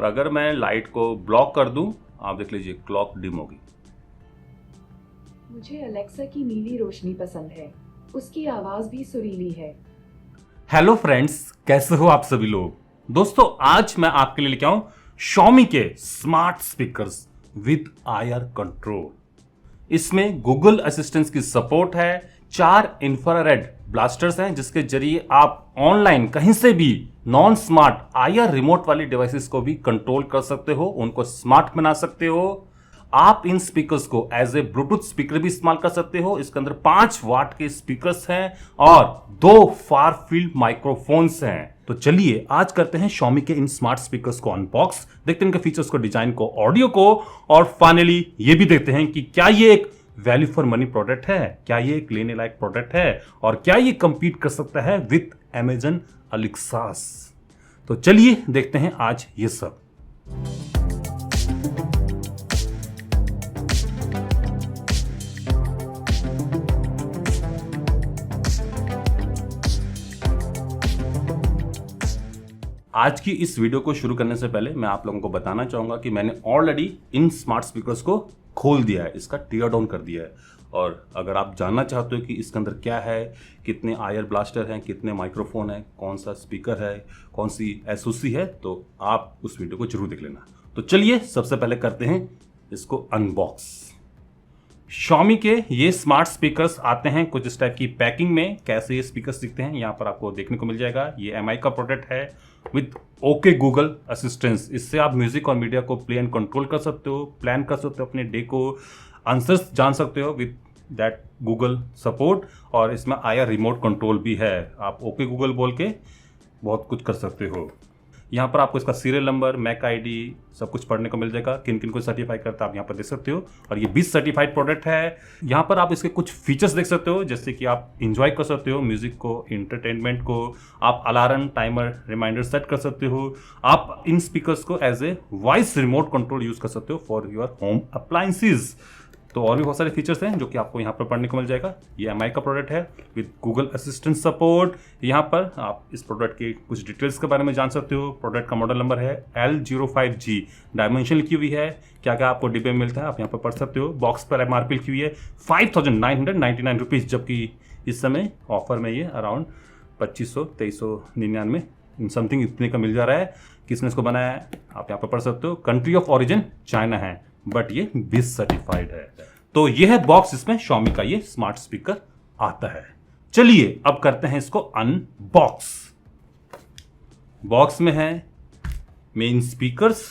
और अगर मैं लाइट को ब्लॉक कर दूं, आप देख लीजिए क्लॉक डिम होगी। मुझे अलेक्सा की नीली रोशनी पसंद है, उसकी आवाज भी सुरीली है। हेलो फ्रेंड्स, कैसे हो आप सभी लोग। दोस्तों, आज मैं आपके लिए लेके आऊं Xiaomi के smart speakers with IR control. इसमें गूगल असिस्टेंस की सपोर्ट है, 4 इंफ्रारेड ब्लास्टर्स हैं जिसके जरिए आप ऑनलाइन कहीं से भी नॉन स्मार्ट आयर रिमोट वाली डिवाइसेस को भी कंट्रोल कर सकते हो, उनको स्मार्ट बना सकते हो। आप इन स्पीकर्स को एज ए ब्लूटूथ स्पीकर भी इस्तेमाल कर सकते हो। इसके अंदर 5 वाट के स्पीकर्स हैं और 2 फार फील्ड माइक्रोफोन्स हैं। तो चलिए आज करते हैं Xiaomi के इन स्मार्ट स्पीकर्स को अनबॉक्स, देखते हैं इनके फीचर्स को, डिजाइन को, ऑडियो को, और फाइनली ये भी देखते हैं कि क्या ये एक वैल्यू फॉर मनी प्रोडक्ट है, क्या ये एक लेने लायक प्रोडक्ट है, और क्या ये कंपीट कर सकता है विद Amazon Alexa। तो चलिए देखते हैं आज ये सब। आज की इस वीडियो को शुरू करने से पहले मैं आप लोगों को बताना चाहूंगा कि मैंने ऑलरेडी इन स्मार्ट स्पीकर्स को खोल दिया है, इसका टीयर डाउन कर दिया है। और अगर आप जानना चाहते हो कि इसके अंदर क्या है, कितने आयर ब्लास्टर हैं, कितने माइक्रोफोन है, कौन सा स्पीकर है, कौन सी एसओसी है, तो आप उस वीडियो को जरूर देख लेना। तो चलिए सबसे पहले करते हैं इसको अनबॉक्स। Xiaomi के ये स्मार्ट स्पीकर्स आते हैं कुछ इस टाइप की पैकिंग में। कैसे ये स्पीकर्स दिखते हैं यहाँ पर आपको देखने को मिल जाएगा। ये MI का प्रोडक्ट है विद ओके गूगल असिस्टेंस। इससे आप म्यूजिक और मीडिया को प्ले एंड कंट्रोल कर सकते हो, प्लान कर सकते हो अपने डे को, आंसर्स जान सकते हो विद दैट गूगल सपोर्ट। और इसमें आया रिमोट कंट्रोल भी है, आप ओके गूगल बोल के बहुत कुछ कर सकते हो। यहाँ पर आपको इसका सीरियल नंबर, मैक आईडी सब कुछ पढ़ने को मिल जाएगा, किन किन को सर्टिफाई करता है आप यहाँ पर देख सकते हो। और ये 20 सर्टिफाइड प्रोडक्ट है। यहाँ पर आप इसके कुछ फीचर्स देख सकते हो, जैसे कि आप इंजॉय कर सकते हो म्यूजिक को, इंटरटेनमेंट को, आप अलार्म, टाइमर, रिमाइंडर सेट कर सकते हो। आप इन स्पीकर्स को as a voice remote control use कर सकते हो फॉर योर होम अप्लायंसेज। तो और भी बहुत सारे फीचर्स हैं जो कि आपको यहाँ पर पढ़ने को मिल जाएगा। ये MI का प्रोडक्ट है विद गूगल असिस्टेंट सपोर्ट। यहाँ पर आप इस प्रोडक्ट की कुछ डिटेल्स के बारे में जान सकते हो। प्रोडक्ट का मॉडल नंबर है L05G, डायमेंशन लिखी हुई है, क्या क्या आपको डिब्बे में मिलता है आप यहाँ पर पढ़ सकते हो। बॉक्स पर MRP लिखी हुई है 5,999 रुपीज़, जबकि इस समय ऑफर में ये अराउंड 2,500-2,399 इन समथिंग इतने का मिल जा रहा है। किसने इसको बनाया है आप यहाँ पर पढ़ सकते हो। कंट्री ऑफ ओरिजिन चाइना है, बट ये 20 सर्टिफाइड है। तो ये है बॉक्स, इसमें Xiaomi का ये स्मार्ट स्पीकर आता है। चलिए अब करते हैं इसको अनबॉक्स। बॉक्स में है मेन स्पीकर्स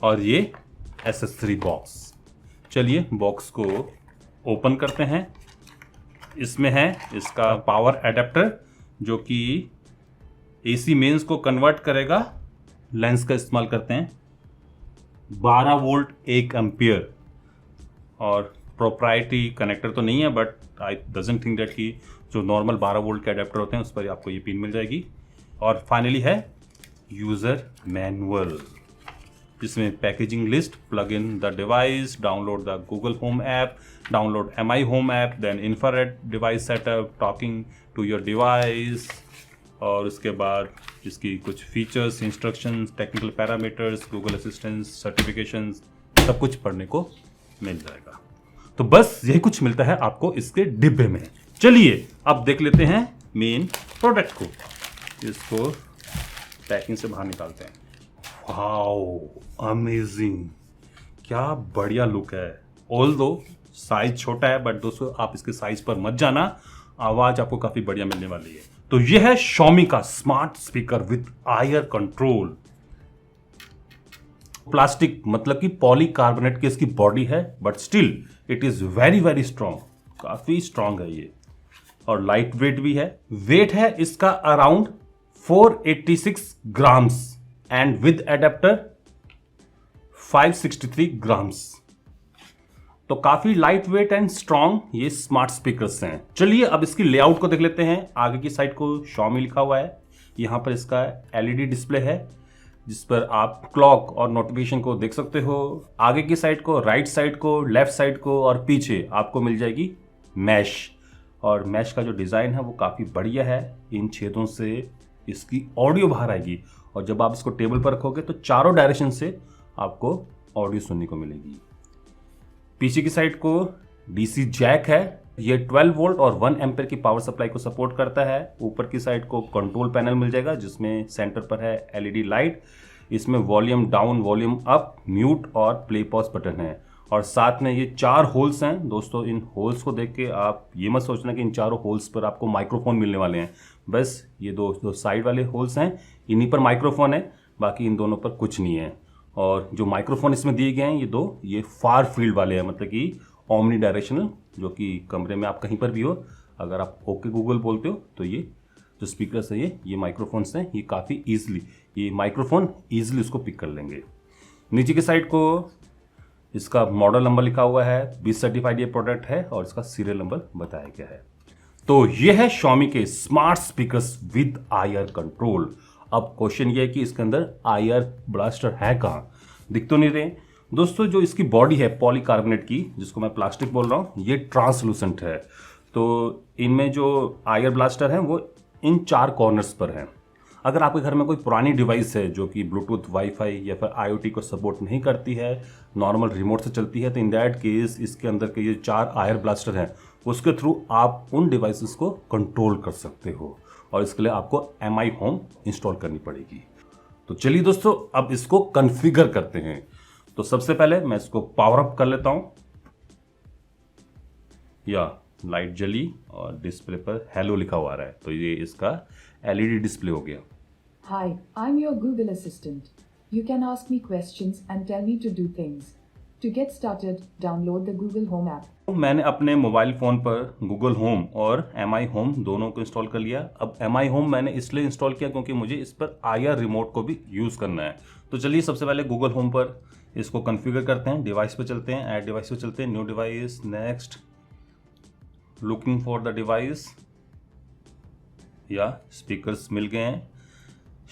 और ये एसेसरी बॉक्स। चलिए बॉक्स को ओपन करते हैं। इसमें है इसका पावर एडेप्टर जो कि AC मेंस को कन्वर्ट करेगा। लेंस का इस्तेमाल करते हैं, 12 वोल्ट 1 एम्पियर, और प्रोप्राइटरी कनेक्टर तो नहीं है, but I doesn't think that कि जो नॉर्मल 12 वोल्ट के अडेप्टर होते हैं उस पर आपको ये पिन मिल जाएगी। और फाइनली है यूज़र मैनुअल, जिसमें packaging list, plug in the device, download the Google home app, download MI home app, then infrared device setup, talking to your device, और उसके बाद इसकी कुछ features, instructions, technical parameters, Google assistance, certifications, सब कुछ पढ़ने को मिल जाएगा। तो बस यही कुछ मिलता है आपको इसके डिब्बे में। चलिए अब देख लेते हैं मेन प्रोडक्ट को। इसको पैकिंग से बाहर निकालते हैं। वाओ, अमेजिंग, क्या बढ़िया लुक है। ऑल्दो साइज छोटा है, बट दोस्तों आप इसके साइज पर मत जाना, आवाज आपको काफी बढ़िया मिलने वाली है। तो यह है Xiaomi का smart speaker with IR control. Plastic मतलब कि पॉलीकार्बोनेट की इसकी बॉडी है, but still it is very very strong, काफी स्ट्रॉन्ग है ये, और लाइट वेट भी है। वेट है इसका around 486 grams and with adapter 563 grams. तो काफी लाइट वेट एंड स्ट्रॉन्ग ये स्मार्ट स्पीकर्स हैं। चलिए अब इसकी लेआउट को देख लेते हैं। आगे की साइड को Xiaomi लिखा हुआ है, यहाँ पर इसका LED डिस्प्ले है जिस पर आप क्लॉक और नोटिफिकेशन को देख सकते हो। आगे की साइड को, राइट साइड को, लेफ्ट साइड को, और पीछे आपको मिल जाएगी मैश। और मैश का जो डिज़ाइन है वो काफ़ी बढ़िया है, इन छेदों से इसकी ऑडियो बाहर आएगी। और जब आप इसको टेबल पर रखोगे तो चारों डायरेक्शन से आपको ऑडियो सुनने को मिलेगी। पीछे की साइड को डीसी जैक है, ये 12 वोल्ट और 1 एम्पेयर की पावर सप्लाई को सपोर्ट करता है। ऊपर की साइड को कंट्रोल पैनल मिल जाएगा जिसमें सेंटर पर है एलईडी लाइट। इसमें volume down, volume up, mute और प्ले पॉज बटन है। और साथ में ये 4 होल्स हैं दोस्तों। इन होल्स को देख के आप ये मत सोचना कि इन चारों होल्स पर आपको माइक्रोफोन मिलने वाले हैं। बस ये दो साइड वाले होल्स हैं, इन्हीं पर माइक्रोफोन है, बाकी इन दोनों पर कुछ नहीं है। और जो माइक्रोफोन इसमें दिए गए हैं ये फार फील्ड वाले हैं, मतलब कि ओमनी डायरेक्शनल, जो कि कमरे में आप कहीं पर भी हो, अगर आप ओके गूगल बोलते हो तो ये जो स्पीकर्स है ये माइक्रोफोन्स हैं, ये काफ़ी ईजिली ये माइक्रोफोन ईजिली उसको पिक कर लेंगे। नीचे की साइड को इसका मॉडल नंबर लिखा हुआ है, 20 सर्टिफाइड ये प्रोडक्ट है और इसका सीरियल नंबर बताया गया है। तो ये है Xiaomi के smart speakers with IR control. अब क्वेश्चन ये है कि इसके अंदर IR ब्लास्टर है कहाँ, दिख तो नहीं रहे दोस्तों। जो इसकी बॉडी है पॉलीकार्बोनेट की, जिसको मैं प्लास्टिक बोल रहा हूँ, ये ट्रांसलूसेंट है। तो इनमें जो IR ब्लास्टर है वो इन 4 कॉर्नर्स पर है। अगर आपके घर में कोई पुरानी डिवाइस है जो कि ब्लूटूथ, वाईफाई या फिर IoT को सपोर्ट नहीं करती है, नॉर्मल रिमोट से चलती है, तो इन दैट केस इसके अंदर के ये 4 IR ब्लास्टर हैं, उसके थ्रू आप उन डिवाइसेस को कंट्रोल कर सकते हो। और इसके लिए आपको MI होम इंस्टॉल करनी पड़ेगी। तो चलिए दोस्तों, अब इसको कॉन्फ़िगर करते हैं। तो सबसे पहले मैं इसको पावर अप कर लेता हूं। या लाइट जली और डिस्प्ले पर हेलो लिखा हुआ आ रहा है, तो ये इसका LED डिस्प्ले हो गया। Hi, I'm your Google Assistant. You can ask me questions and tell me to do things. To get started, download the Google Home app. मैंने अपने मोबाइल फ़ोन पर Google Home और MI Home दोनों को install कर लिया। अब MI Home मैंने इसलिए इंस्टॉल किया क्योंकि मुझे इस पर IR रिमोट को भी यूज़ करना है। तो चलिए सबसे पहले Google Home पर इसको कॉन्फ़िगर करते हैं। डिवाइस पे चलते हैं, ऐड डिवाइस पे चलते हैं, new device, next, looking for the device, या स्पीकर्स मिल गए हैं।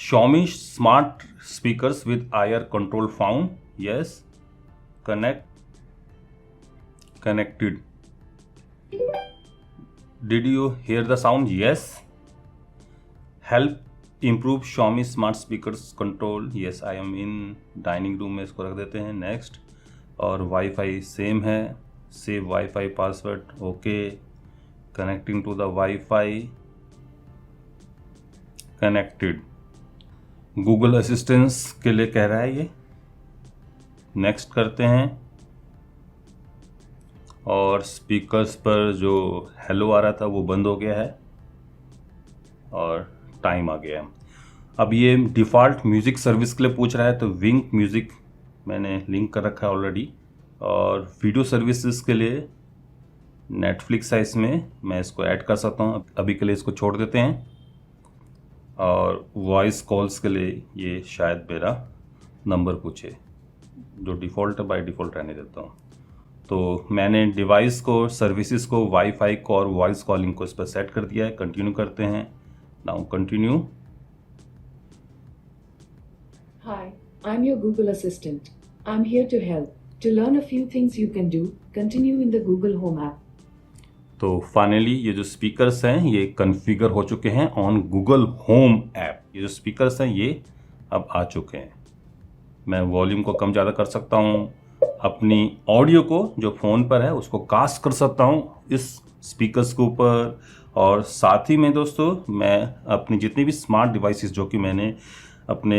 Xiaomi smart speakers with IR control found, yes, connected. Did you hear the sound? Yes. Help improve Xiaomi smart speakers control. Yes, I am in dining room में इसको रख देते हैं। Next, और wifi same है, save wifi password, okay, connecting to the wifi, connected. Google assistance के लिए कह रहा है ये, नेक्स्ट करते हैं। और स्पीकर्स पर जो हेलो आ रहा था वो बंद हो गया है और टाइम आ गया है। अब ये डिफ़ॉल्ट म्यूज़िक सर्विस के लिए पूछ रहा है, तो विंक म्यूज़िक मैंने लिंक कर रखा है ऑलरेडी। और वीडियो सर्विसेज के लिए नेटफ्लिक्स है, इसमें मैं इसको ऐड कर सकता हूँ। अभी के लिए इसको छोड़ देते हैं। और वॉइस कॉल्स के लिए ये शायद मेरा नंबर पूछे, जो डिफ़ॉल्ट है बाय डिफ़ॉल्ट रहने देता हूँ। तो मैंने डिवाइस को, सर्विसेज को, वाईफाई को और वॉइस कॉलिंग को इस पर सेट कर दिया है। कंटिन्यू करते हैं। Now continue. Hi, I'm your Google Assistant. I'm here to help. To learn a few things you can do, continue in the Google Home app. तो फाइनली ये जो स्पीकर्स हैं ये कॉन्फ़िगर हो चुके हैं ऑन गूगल होम ऐप। ये जो स्पीकर्स हैं ये अब आ चुके हैं। मैं वॉल्यूम को कम ज़्यादा कर सकता हूँ, अपनी ऑडियो को जो फ़ोन पर है उसको कास्ट कर सकता हूँ इस स्पीकर्स के ऊपर। और साथ ही में दोस्तों मैं अपनी जितनी भी स्मार्ट डिवाइसेस जो कि मैंने अपने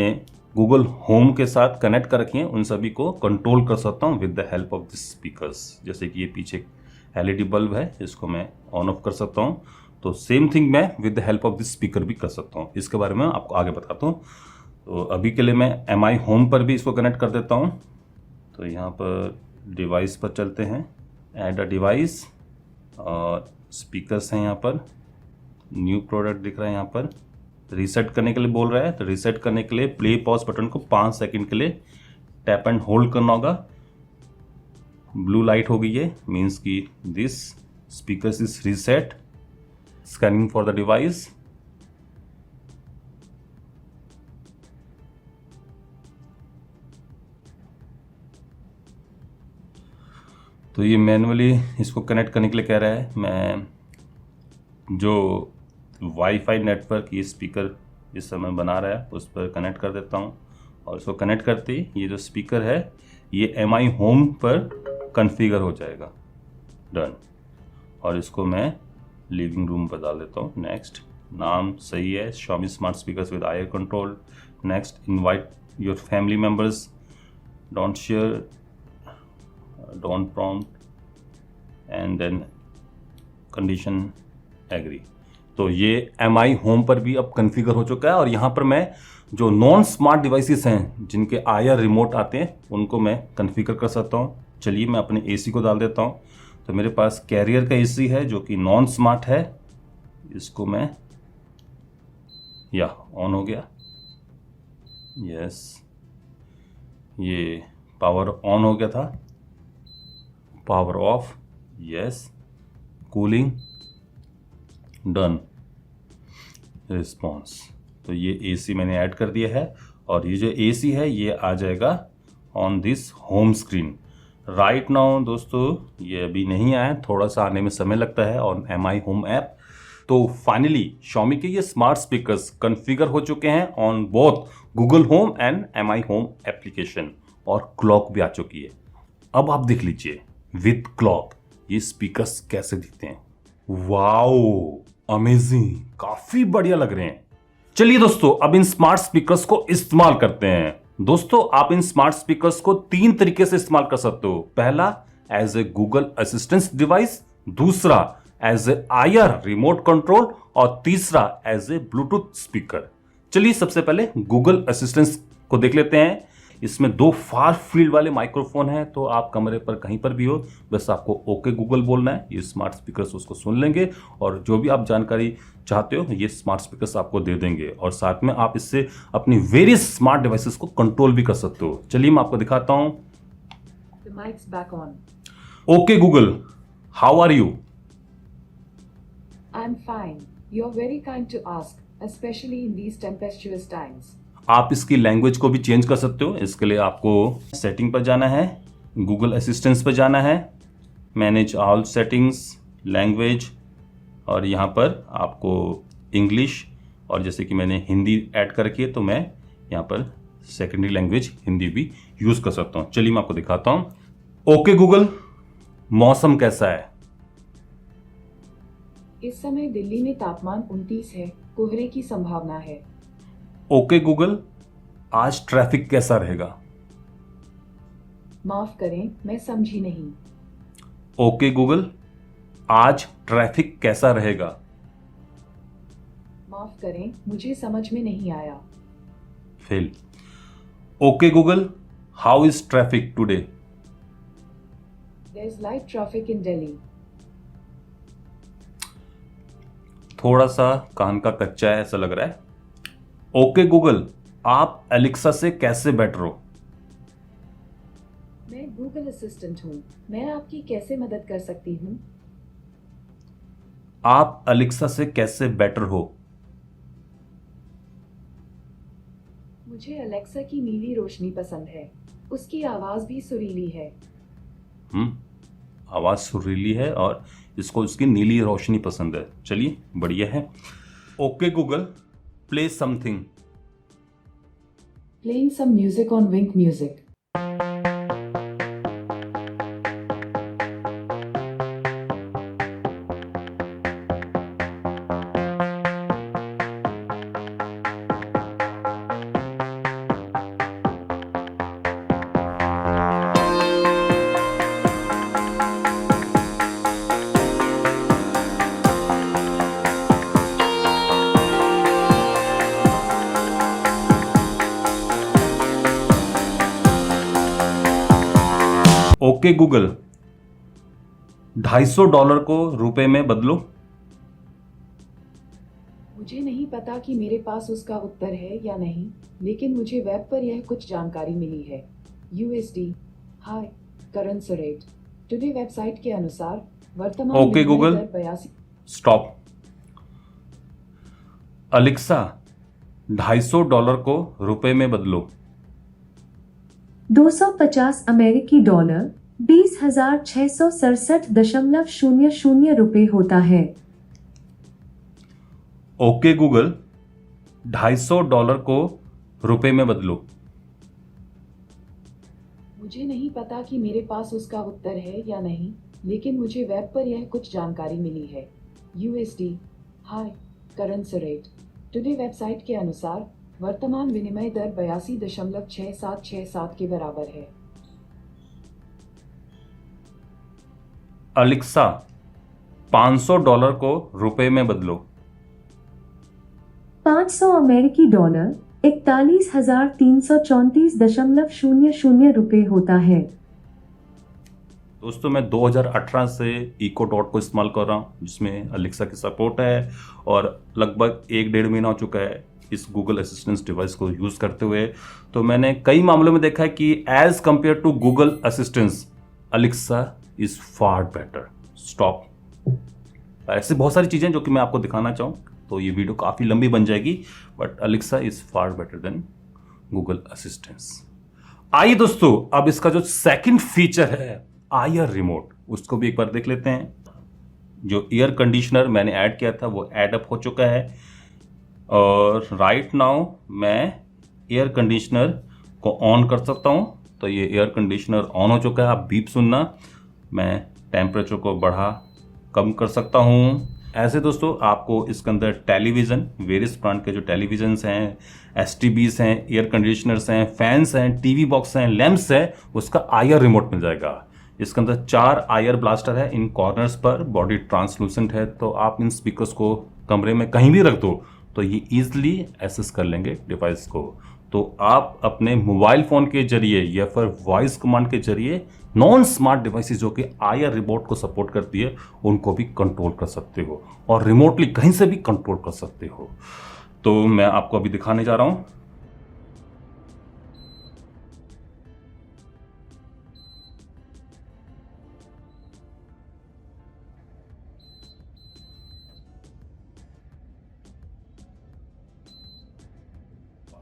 गूगल होम के साथ कनेक्ट कर रखी हैं उन सभी को कंट्रोल कर सकता हूँ with the help of this speakers. जैसे कि ये पीछे LED बल्ब है, इसको मैं ऑन ऑफ कर सकता हूँ। तो सेम थिंग मैं with the help of this speaker भी कर सकता हूँ। इसके बारे में आपको आगे बताता हूँ। तो अभी के लिए मैं MI होम पर भी इसको कनेक्ट कर देता हूँ। तो यहाँ पर डिवाइस पर चलते हैं, ऐड अ डिवाइस, और स्पीकर्स हैं यहाँ पर, न्यू प्रोडक्ट दिख रहा है यहाँ पर। रीसेट करने के लिए बोल रहा है, तो रीसेट करने के लिए प्ले पॉज बटन को 5 सेकंड के लिए टैप एंड होल्ड करना होगा। ब्लू लाइट हो गई है, मीन्स कि this speakers is reset. Scanning for the device, तो ये मैनुअली इसको कनेक्ट करने के लिए कह रहा है। मैं जो वाईफाई नेटवर्क, ये स्पीकर इस समय बना रहा है उस पर कनेक्ट कर देता हूँ। और इसको कनेक्ट करते ही ये जो स्पीकर है ये MI होम पर कॉन्फ़िगर हो जाएगा। डन। और इसको मैं लिविंग रूम पर डाल देता हूँ। नेक्स्ट, नाम सही है, Xiaomi smart speakers with IR control. Next, invite your family members, don't share, don't prompt and then condition agree. तो ये MI होम पर भी अब कॉन्फ़िगर हो चुका है। और यहाँ पर मैं जो नॉन स्मार्ट डिवाइसेस हैं जिनके आईआर रिमोट आते हैं उनको मैं कॉन्फ़िगर कर सकता हूँ। चलिए मैं अपने AC को डाल देता हूँ। तो मेरे पास कैरियर का AC है जो कि नॉन स्मार्ट है। इसको मैं ऑन हो गया। यस, ये पावर ऑन हो गया था। Power of, yes, cooling, done, response. तो ये AC मैंने ऐड कर दिया है और ये जो AC है ये आ जाएगा on this home screen right now. दोस्तों ये अभी नहीं आया, थोड़ा सा आने में समय लगता है ऑन MI होम ऐप। तो फाइनली Xiaomi के ये स्मार्ट स्पीकर्स कॉन्फ़िगर हो चुके हैं on both Google home and MI home application और क्लॉक भी आ चुकी है। अब आप देख लीजिए विथ क्लॉक ये स्पीकर्स कैसे दिखते हैं। वाओ, अमेजिंग, काफी बढ़िया लग रहे हैं। चलिए दोस्तों अब इन स्मार्ट स्पीकर्स को इस्तेमाल करते हैं। दोस्तों आप इन स्मार्ट स्पीकर्स को 3 तरीके से इस्तेमाल कर सकते हो। पहला, as a Google assistance device, दूसरा as a IR remote control और तीसरा एज ए ब्लूटूथ स्पीकर। चलिए सबसे पहले गूगल असिस्टेंस को देख लेते हैं। इसमें 2 फार फील्ड वाले माइक्रोफोन हैं, तो आप कमरे पर कहीं पर भी हो बस आपको ओके गूगल बोलना है, ये स्मार्ट स्पीकर्स उसको सुन लेंगे और जो भी आप जानकारी चाहते हो ये स्मार्ट स्पीकर्स आपको दे देंगे। और साथ में आप इससे अपनी वेरियस स्मार्ट डिवाइसेस को कंट्रोल भी कर सकते हो। चलिए मैं आपको दिखाता हूं। The mic's back on. Okay Google, how are you? I'm fine. You're very kind to ask, especially in these tempestuous times. आप इसकी लैंग्वेज को भी चेंज कर सकते हो। इसके लिए आपको सेटिंग पर जाना है, गूगल असिस्टेंस पर जाना है, मैनेज ऑल सेटिंग्स, लैंग्वेज, और यहाँ पर आपको इंग्लिश, और जैसे कि मैंने हिंदी ऐड करके है तो मैं यहाँ पर सेकेंडरी लैंग्वेज हिंदी भी यूज़ कर सकता हूँ। चलिए मैं आपको दिखाता हूँ। ओके गूगल, मौसम कैसा है? इस समय दिल्ली में तापमान 29 है, कोहरे की संभावना है। ओके गूगल, आज ट्रैफिक कैसा रहेगा? माफ करें, मैं समझी नहीं। ओके गूगल, आज ट्रैफिक कैसा रहेगा? माफ करें, मुझे समझ में नहीं आया। Fail. Okay Google, how is traffic today? There's light traffic in Delhi. थोड़ा सा कान का कच्चा है ऐसा लग रहा है। ओके गूगल, आप एलेक्सा से कैसे बेटर हो? मैं गूगल असिस्टेंट हूँ, मैं आपकी कैसे मदद कर सकती हूँ? आप एलेक्सा से कैसे बेटर हो? मुझे अलेक्सा की नीली रोशनी पसंद है, उसकी आवाज भी सुरीली है। आवाज सुरीली है और इसको उसकी नीली रोशनी पसंद है। चलिए बढ़िया है। Okay Google, play something. Playing some music on Wink Music. Okay Google, $250 को रुपए में बदलो। मुझे नहीं पता कि मेरे पास उसका उत्तर है या नहीं, लेकिन मुझे वेब पर यह कुछ जानकारी मिली है। USD, high currency rate. Today website के अनुसार वर्तमान ओके गूगल, 82। स्टॉप। अलेक्सा, $250 को रुपए में बदलो। 250 अमेरिकी डॉलर 20,667.00 रुपए होता है। ओके गूगल, $250 को रुपए में बदलो। मुझे नहीं पता कि मेरे पास उसका उत्तर है या नहीं, लेकिन मुझे वेब पर यह कुछ जानकारी मिली है। USD high currency rate today website के अनुसार वर्तमान विनिमय दर 82.6767 के बराबर है। अलेक्सा, $500 को रुपए में बदलो। 500 अमेरिकी डॉलर 41,334.00 रुपए होता है। दोस्तों, मैं 2018 से इको डॉट को इस्तेमाल कर रहा हूँ, जिसमें अलेक्सा की सपोर्ट है, और लगभग 1-1.5 महीना हो चुका है इस गूगल असिस्टेंस डिवाइस को यूज़ करते हुए। तो मैंने कई मामलों में देखा है कि as compare to Google assistance, Alexa is far better. Stop. ऐसे बहुत सारी चीज़ें जो कि मैं आपको दिखाना चाहूँ, तो ये वीडियो काफ़ी लंबी बन जाएगी, but Alexa is far better than Google assistance. आइए दोस्तों, अब इसका जो सेकंड फीचर है आयर रिमोट, उसको भी एक बार देख लेते हैं। जो एयर कंडीशनर मैंने ऐड किया था वो ऐड अप हो चुका है, और राइट नाउ मैं एयर कंडीशनर को ऑन कर सकता हूं। तो ये एयर कंडीशनर ऑन हो चुका है। आप बीप सुनना, मैं टेम्परेचर को बढ़ा कम कर सकता हूं। ऐसे दोस्तों, आपको इसके अंदर टेलीविज़न, वेरियस ब्रांड के जो टेलीविजन्स हैं, STBs हैं, एयर कंडीशनर्स हैं, फैंस हैं, TV बॉक्स हैं, लैंप्स हैं, उसका आयर रिमोट मिल जाएगा। इसके अंदर 4 आयर ब्लास्टर है इन कॉर्नर्स पर, बॉडी ट्रांसलूसेंट है, तो आप इन स्पीकर्स को कमरे में कहीं भी रख दो तो ये ईजिली एक्सेस कर लेंगे डिवाइस को। तो आप अपने मोबाइल फ़ोन के जरिए या फिर वॉइस कमांड के जरिए नॉन स्मार्ट डिवाइसेस जो कि आयर रिमोट को सपोर्ट करती है उनको भी कंट्रोल कर सकते हो, और रिमोटली कहीं से भी कंट्रोल कर सकते हो। तो मैं आपको अभी दिखाने जा रहा हूं।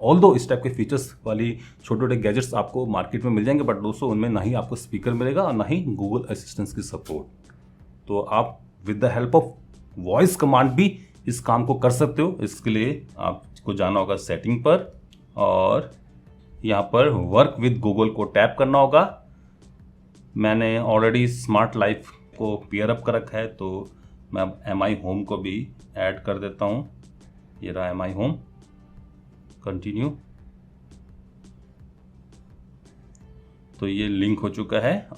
ऑल्दो इस टाइप के फीचर्स वाली छोटे छोटे गैजेट्स आपको मार्केट में मिल जाएंगे, बट दोस्तों उनमें ना ही आपको स्पीकर मिलेगा और ना ही गूगल असिस्टेंस की सपोर्ट। तो आप with the help of voice command भी इस काम को कर सकते हो। इसके लिए आपको जाना होगा सेटिंग पर, और यहाँ पर वर्क विद गूगल को टैप करना होगा। मैंने ऑलरेडी स्मार्ट लाइफ को पेयर अप कर रखा है, तो मैं अब MI होम को भी ऐड कर देता हूँ। ये रहा MI होम, कंटिन्यू। तो ये लिंक हो चुका है,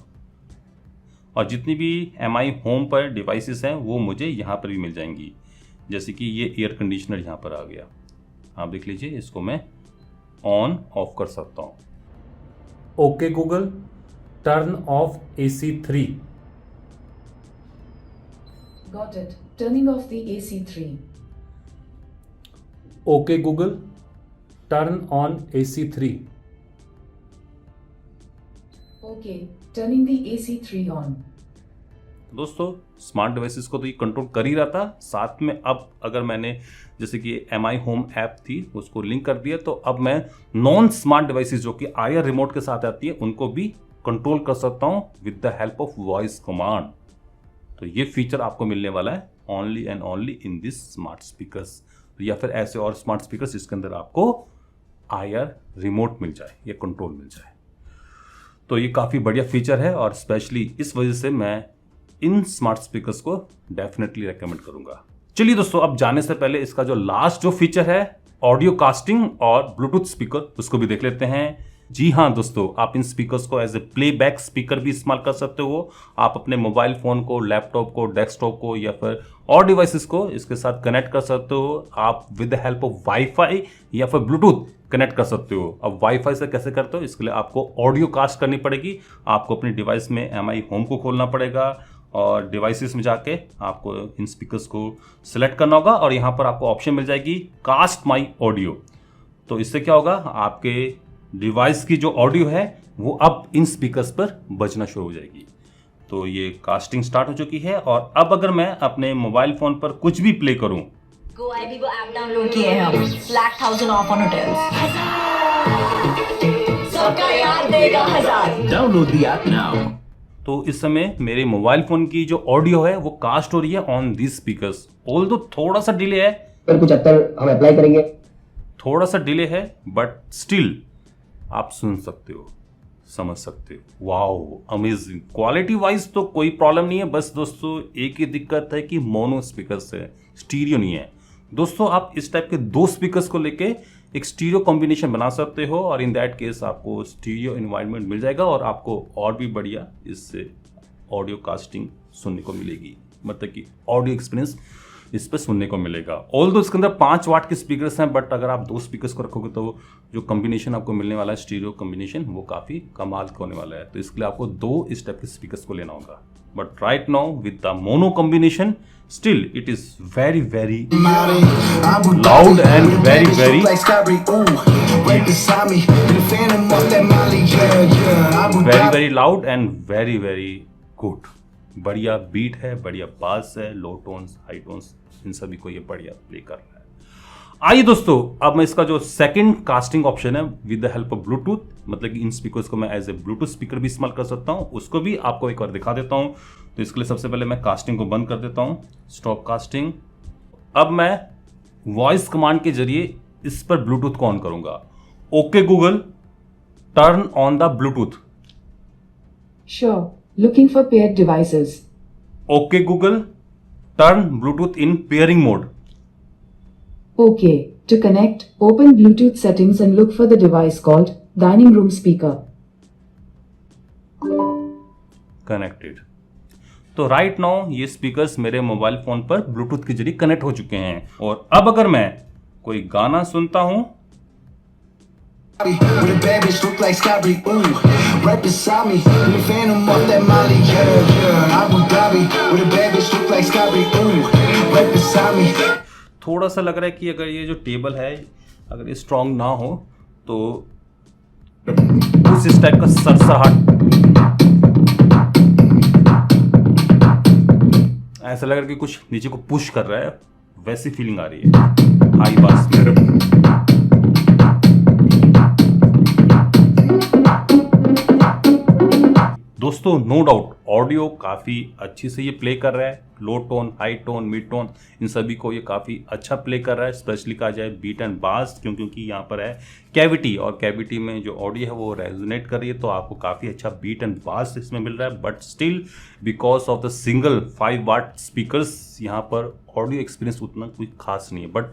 और जितनी भी MI होम पर डिवाइसेस हैं वो मुझे यहाँ पर भी मिल जाएंगी। जैसे कि ये एयर कंडीशनर यहाँ पर आ गया, आप देख लीजिए, इसको मैं ऑन ऑफ कर सकता हूँ। Okay Google, turn off AC3। Got it. Turning off the AC3. Okay Google, turn on AC3। Okay. Turning the AC3 on. दोस्तों, स्मार्ट डिवाइसेस को तो ये कंट्रोल कर ही रहा था, साथ में अब अगर मैंने जैसे कि MI होम ऐप थी उसको लिंक कर दिया, तो अब मैं नॉन स्मार्ट डिवाइसेस जो कि आयर रिमोट के साथ आती है उनको भी कंट्रोल कर सकता हूं with the help of voice command. तो ये फीचर आपको मिलने वाला है only and only in this smart speakers, या फिर ऐसे और स्मार्ट स्पीकर्स जिसके अंदर आपको आयर रिमोट मिल जाए या कंट्रोल मिल जाए। तो ये काफ़ी बढ़िया फीचर है, और स्पेशली इस वजह से मैं इन स्मार्ट स्पीकर्स को डेफिनेटली रेकमेंड करूंगा। चलिए दोस्तों, अब जाने से पहले इसका जो लास्ट जो फीचर है ऑडियो कास्टिंग और ब्लूटूथ स्पीकर, उसको भी देख लेते हैं। जी हाँ दोस्तों, आप इन स्पीकर्स को एज ए प्लेबैक स्पीकर भी इस्तेमाल कर सकते हो। आप अपने मोबाइल फ़ोन को, लैपटॉप को, डेस्कटॉप को या फिर और डिवाइसेस को इसके साथ कनेक्ट कर सकते हो। आप with the help of wifi या फिर ब्लूटूथ कनेक्ट कर सकते हो। अब वाईफाई से कैसे करते हो, इसके लिए आपको ऑडियो कास्ट करनी पड़ेगी। आपको अपनी डिवाइस में MI होम को खोलना पड़ेगा, और डिवाइसेस में जाके आपको इन स्पीकर्स को सिलेक्ट करना होगा, और यहाँ पर आपको ऑप्शन मिल जाएगी कास्ट माई ऑडियो। तो इससे क्या होगा, आपके डिवाइस की जो ऑडियो है वो अब इन स्पीकर्स पर बजना शुरू हो जाएगी। तो ये कास्टिंग स्टार्ट हो चुकी है, और अब अगर मैं अपने मोबाइल फ़ोन पर कुछ भी प्ले करूं, गो IBGO ऐप डाउनलोड किए हैं हम, +1000 ऑफ ऑन होटल्स, सबका यार देगा 1000। Download the app now. तो इस समय मेरे मोबाइल फ़ोन की जो ऑडियो है वो कास्ट हो रही है ऑन दिस स्पीकर्स। ऑल्दो थोड़ा सा डिले है, पर 75 हम अप्लाई करेंगे। थोड़ा सा डिले है बट स्टिल आप सुन सकते हो, समझ सकते हो। वाओ अमेजिंग, क्वालिटी वाइज तो कोई प्रॉब्लम नहीं है, बस दोस्तों एक ही दिक्कत है कि मोनो स्पीकर्स है, स्टीरियो नहीं है। दोस्तों आप इस टाइप के दो स्पीकर्स को लेके एक स्टीरियो कॉम्बिनेशन बना सकते हो और इन दैट केस आपको स्टीरियो एनवायरनमेंट मिल जाएगा और आपको और भी बढ़िया इससे ऑडियो कास्टिंग सुनने को मिलेगी, मतलब कि ऑडियो एक्सपीरियंस इस पर सुनने को मिलेगा। ऑल्दो इसके अंदर 5 वाट के स्पीकर्स हैं, बट अगर आप 2 स्पीकर्स को रखोगे तो जो कॉम्बिनेशन आपको मिलने वाला है स्टीरियो कॉम्बिनेशन वो काफ़ी कमाल का होने वाला है। तो इसके लिए आपको 2 इस टाइप के स्पीकर्स को लेना होगा, but right now with the mono combination still it is very very loud and very very very loud and very very good. बढ़िया बीट है, बढ़िया बास है, लो टोन्स हाई टोन्स इन सभी को ये बढ़िया प्ले कर रहा है। आइए दोस्तों अब मैं इसका जो सेकंड कास्टिंग ऑप्शन है with the help of Bluetooth, मतलब कि इन स्पीकर्स को मैं एज ए ब्लूटूथ स्पीकर भी इस्तेमाल कर सकता हूं, उसको भी आपको एक बार दिखा देता हूं। तो इसके लिए सबसे पहले मैं कास्टिंग को बंद कर देता हूं, स्टॉप कास्टिंग। अब मैं वॉइस कमांड के जरिए इस पर ब्लूटूथ को ऑन करूंगा। Okay Google turn on the Bluetooth. Sure. Looking for paired devices. Okay Google turn Bluetooth in pairing mode. Okay. To connect, open Bluetooth settings and look for the device called dining room speaker. Connected. तो right now ये speakers मेरे mobile phone पर Bluetooth के जरिए connect हो चुके हैं और अब अगर मैं कोई गाना सुनता हूं With a bad bitch look like Scotty, ooh, right beside me, in the phantom off that Molly, yeah, Abu Dhabi, with a bad bitch look like Scotty, ooh, right beside me. थोड़ा सा लग रहा है कि अगर ये जो table है अगर ये स्ट्रांग ना हो तो कुछ इस टाइप का सरसराहट ऐसा लग रहा है कि कुछ नीचे को पुश कर रहा है, वैसी फीलिंग आ रही है हाई बास में। दोस्तों नो डाउट ऑडियो काफ़ी अच्छी से ये प्ले कर रहा है, low tone high tone mid tone इन सभी को ये काफ़ी अच्छा प्ले कर रहा है। स्पेशली कहा जाए बीट एंड बास क्योंकि यहाँ पर है कैविटी और कैविटी में जो ऑडियो है वो रेजोनेट कर रही है, तो आपको काफ़ी अच्छा बीट एंड बास इसमें मिल रहा है। But still because of the single 5 watt speakers यहाँ पर ऑडियो एक्सपीरियंस उतना कोई खास नहीं है, but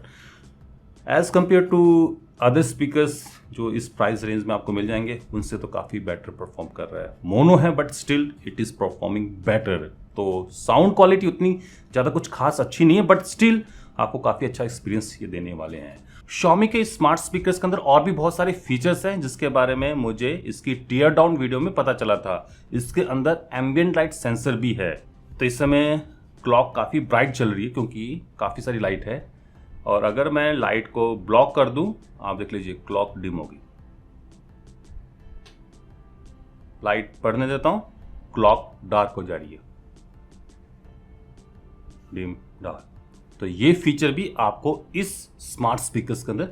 as compare to other speakers जो इस प्राइस रेंज में आपको मिल जाएंगे उनसे तो काफ़ी बेटर परफॉर्म कर रहा है। मोनो है but still it is performing better. तो साउंड क्वालिटी उतनी ज़्यादा कुछ खास अच्छी नहीं है, बट स्टिल आपको काफ़ी अच्छा एक्सपीरियंस ये देने वाले हैं। Xiaomi के स्मार्ट स्पीकर्स के अंदर और भी बहुत सारे फीचर्स हैं जिसके बारे में मुझे इसकी टीयर डाउन वीडियो में पता चला था। इसके अंदर एम्बियंट लाइट सेंसर भी है। तो इस समय क्लॉक काफ़ी ब्राइट चल रही है क्योंकि काफ़ी सारी लाइट है, और अगर मैं लाइट को ब्लॉक कर दूं आप देख लीजिए क्लॉक डिम होगी। लाइट पढ़ने देता हूं, क्लॉक डार्क हो जा रही है, डिम डार्क। तो ये फीचर भी आपको इस स्मार्ट स्पीकर्स के अंदर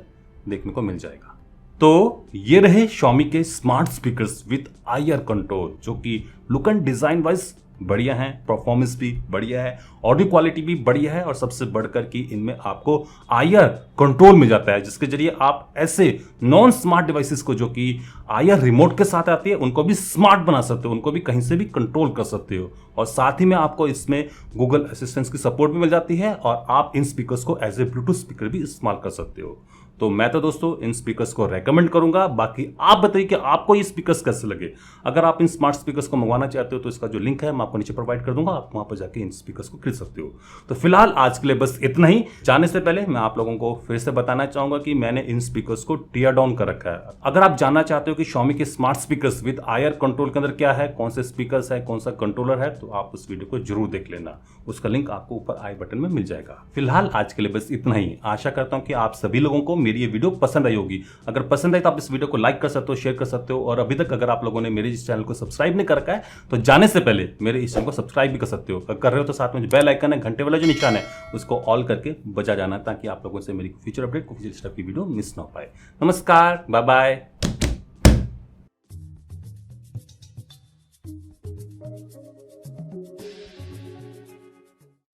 देखने को मिल जाएगा। तो ये रहे Xiaomi के smart speakers with IR control जो कि लुक एंड डिजाइन वाइज बढ़िया है, परफॉर्मेंस भी बढ़िया है, ऑडियो क्वालिटी भी बढ़िया है, और सबसे बढ़कर कि इनमें आपको IR कंट्रोल मिल जाता है जिसके जरिए आप ऐसे नॉन स्मार्ट डिवाइसेस को जो कि IR रिमोट के साथ आती है उनको भी स्मार्ट बना सकते हो, उनको भी कहीं से भी कंट्रोल कर सकते हो। और साथ ही में आपको इसमें गूगल असिस्टेंस की सपोर्ट भी मिल जाती है और आप इन स्पीकर्स को एज ए ब्लूटूथ स्पीकर भी इस्तेमाल कर सकते हो। तो मैं तो दोस्तों इन स्पीकर्स को रेकमेंड करूंगा। बाकी आप बताइए कि आपको ये स्पीकर्स कैसे लगे। अगर आप इन स्मार्ट स्पीकर्स को मंगवाना चाहते हो तो इसका जो लिंक है मैं आपको नीचे प्रोवाइड कर दूंगा, आप वहां पर जाके इन स्पीकर्स को खरीद सकते हो। तो फिलहाल आज के लिए बस इतना ही। जाने से पहले मैं आप लोगों को फिर से बताना चाहूंगा कि मैंने इन स्पीकर्स को टीयर डाउन कर रखा है। अगर आप जानना चाहते हो कि Xiaomi के smart speakers with IR control के अंदर क्या है, कौन से स्पीकर्स है, कौन सा कंट्रोलर है, तो आप उस वीडियो को जरूर देख लेना। उसका लिंक आपको ऊपर आई बटन में मिल जाएगा। फिलहाल आज के लिए बस इतना ही। आशा करता हूं कि आप सभी लोगों को मेरी ये वीडियो पसंद आई होगी। अगर पसंद आई तो आप इस वीडियो को लाइक कर सकते हो, शेयर कर सकते हो, और अभी तक अगर आप लोगों ने मेरे इस चैनल को सब्सक्राइब नहीं कर रखा है तो जाने से पहले मेरे इस चैनल को सब्सक्राइब भी कर सकते हो। अगर कर रहे हो तो साथ में जो बेल आइकन है, घंटे वाला जो निशान है, उसको ऑल करके बजा जाना ताकि आप लोगों से मेरी फ्यूचर अपडेट, फ्यूचर स्टेप की वीडियो मिस ना हो पाए। नमस्कार, बाय बाय।